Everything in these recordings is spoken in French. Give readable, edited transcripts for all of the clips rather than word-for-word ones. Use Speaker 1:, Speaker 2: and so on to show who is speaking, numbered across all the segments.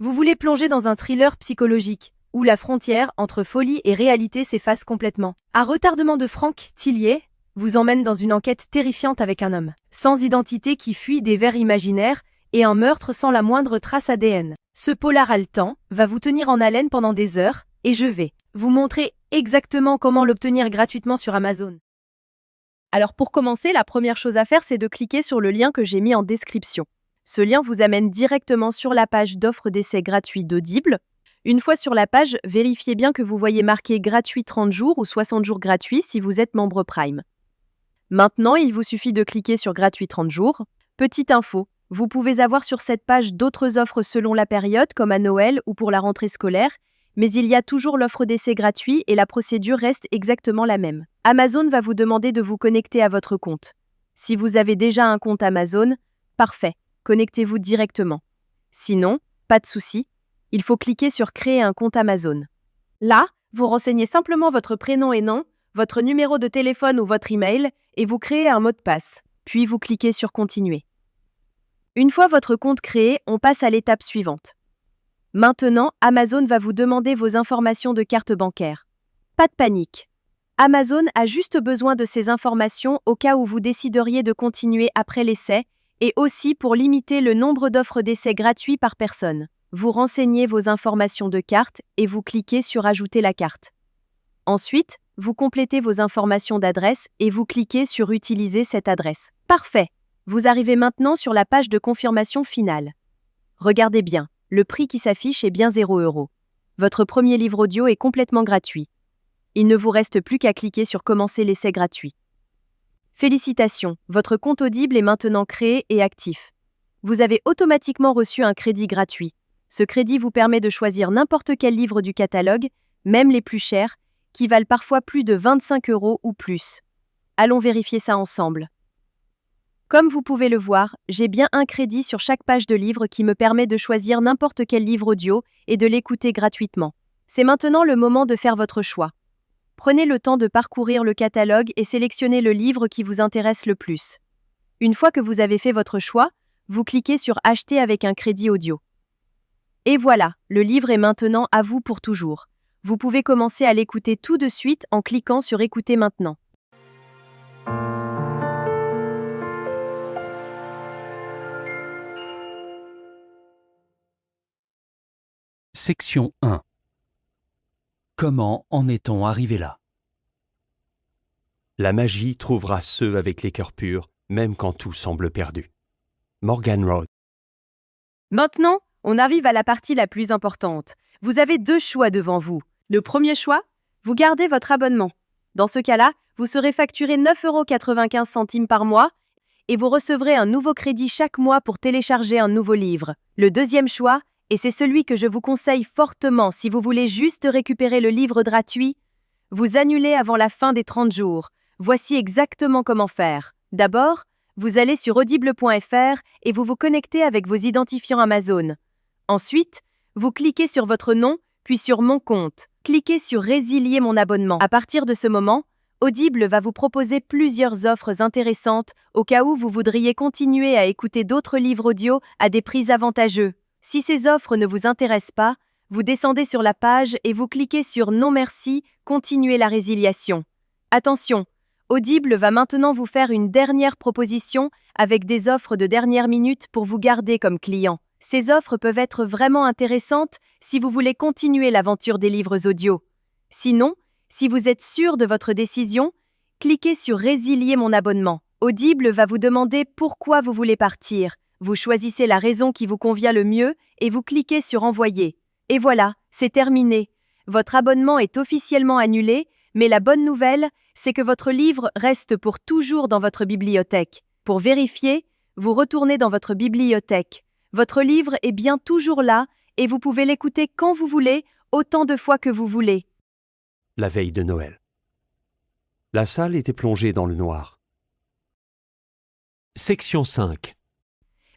Speaker 1: Vous voulez plonger dans un thriller psychologique, où la frontière entre folie et réalité s'efface complètement. Un retardement de Franck Tillier vous emmène dans une enquête terrifiante avec un homme sans identité qui fuit des vers imaginaires et un meurtre sans la moindre trace ADN. Ce polar haletant va vous tenir en haleine pendant des heures, et je vais vous montrer exactement comment l'obtenir gratuitement sur Amazon. Alors pour commencer, la première chose à faire, c'est de cliquer sur le lien que j'ai mis en description. Ce lien vous amène directement sur la page d'offre d'essai gratuit d'Audible. Une fois sur la page, vérifiez bien que vous voyez marqué gratuit 30 jours ou 60 jours gratuits si vous êtes membre Prime. Maintenant, il vous suffit de cliquer sur gratuit 30 jours. Petite info, vous pouvez avoir sur cette page d'autres offres selon la période, comme à Noël ou pour la rentrée scolaire, mais il y a toujours l'offre d'essai gratuit et la procédure reste exactement la même. Amazon va vous demander de vous connecter à votre compte. Si vous avez déjà un compte Amazon, parfait, connectez-vous directement. Sinon, pas de souci, il faut cliquer sur Créer un compte Amazon. Là, vous renseignez simplement votre prénom et nom, votre numéro de téléphone ou votre email, et vous créez un mot de passe. Puis vous cliquez sur Continuer. Une fois votre compte créé, on passe à l'étape suivante. Maintenant, Amazon va vous demander vos informations de carte bancaire. Pas de panique. Amazon a juste besoin de ces informations au cas où vous décideriez de continuer après l'essai et aussi pour limiter le nombre d'offres d'essai gratuits par personne. Vous renseignez vos informations de carte et vous cliquez sur Ajouter la carte. Ensuite, vous complétez vos informations d'adresse et vous cliquez sur Utiliser cette adresse. Parfait. Vous arrivez maintenant sur la page de confirmation finale. Regardez bien. Le prix qui s'affiche est bien 0 €. Votre premier livre audio est complètement gratuit. Il ne vous reste plus qu'à cliquer sur Commencer l'essai gratuit. Félicitations, votre compte Audible est maintenant créé et actif. Vous avez automatiquement reçu un crédit gratuit. Ce crédit vous permet de choisir n'importe quel livre du catalogue, même les plus chers, qui valent parfois plus de 25 € ou plus. Allons vérifier ça ensemble. Comme vous pouvez le voir, j'ai bien un crédit sur chaque page de livre qui me permet de choisir n'importe quel livre audio et de l'écouter gratuitement. C'est maintenant le moment de faire votre choix. Prenez le temps de parcourir le catalogue et sélectionnez le livre qui vous intéresse le plus. Une fois que vous avez fait votre choix, vous cliquez sur Acheter avec un crédit audio. Et voilà, le livre est maintenant à vous pour toujours. Vous pouvez commencer à l'écouter tout de suite en cliquant sur Écouter maintenant.
Speaker 2: Section 1. Comment en est-on arrivé là? La magie trouvera ceux avec les cœurs purs, même quand tout semble perdu. Morgan Road.
Speaker 1: Maintenant, on arrive à la partie la plus importante. Vous avez deux choix devant vous. Le premier choix, vous gardez votre abonnement. Dans ce cas-là, vous serez facturé 9,95 € par mois et vous recevrez un nouveau crédit chaque mois pour télécharger un nouveau livre. Le deuxième choix, et c'est celui que je vous conseille fortement si vous voulez juste récupérer le livre gratuit, vous annulez avant la fin des 30 jours. Voici exactement comment faire. D'abord, vous allez sur audible.fr et vous vous connectez avec vos identifiants Amazon. Ensuite, vous cliquez sur votre nom, puis sur Mon compte. Cliquez sur Résilier mon abonnement. À partir de ce moment, Audible va vous proposer plusieurs offres intéressantes au cas où vous voudriez continuer à écouter d'autres livres audio à des prix avantageux. Si ces offres ne vous intéressent pas, vous descendez sur la page et vous cliquez sur Non merci, continuer la résiliation. Attention, Audible va maintenant vous faire une dernière proposition avec des offres de dernière minute pour vous garder comme client. Ces offres peuvent être vraiment intéressantes si vous voulez continuer l'aventure des livres audio. Sinon, si vous êtes sûr de votre décision, cliquez sur Résilier mon abonnement. Audible va vous demander pourquoi vous voulez partir. Vous choisissez la raison qui vous convient le mieux et vous cliquez sur Envoyer. Et voilà, c'est terminé. Votre abonnement est officiellement annulé, mais la bonne nouvelle, c'est que votre livre reste pour toujours dans votre bibliothèque. Pour vérifier, vous retournez dans votre bibliothèque. Votre livre est bien toujours là et vous pouvez l'écouter quand vous voulez, autant de fois que vous voulez.
Speaker 2: La veille de Noël. La salle était plongée dans le noir. Section 5.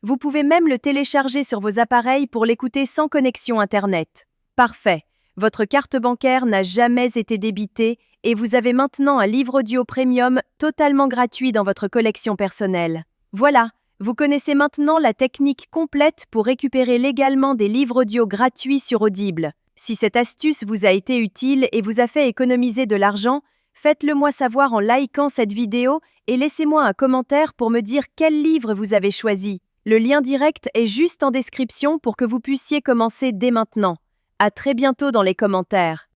Speaker 1: Vous pouvez même le télécharger sur vos appareils pour l'écouter sans connexion Internet. Parfait. Votre carte bancaire n'a jamais été débitée et vous avez maintenant un livre audio premium totalement gratuit dans votre collection personnelle. Voilà, Vous connaissez maintenant la technique complète pour récupérer légalement des livres audio gratuits sur Audible. Si cette astuce vous a été utile et vous a fait économiser de l'argent, faites-le moi savoir en likant cette vidéo et laissez-moi un commentaire pour me dire quel livre vous avez choisi. Le lien direct est juste en description pour que vous puissiez commencer dès maintenant. À très bientôt dans les commentaires.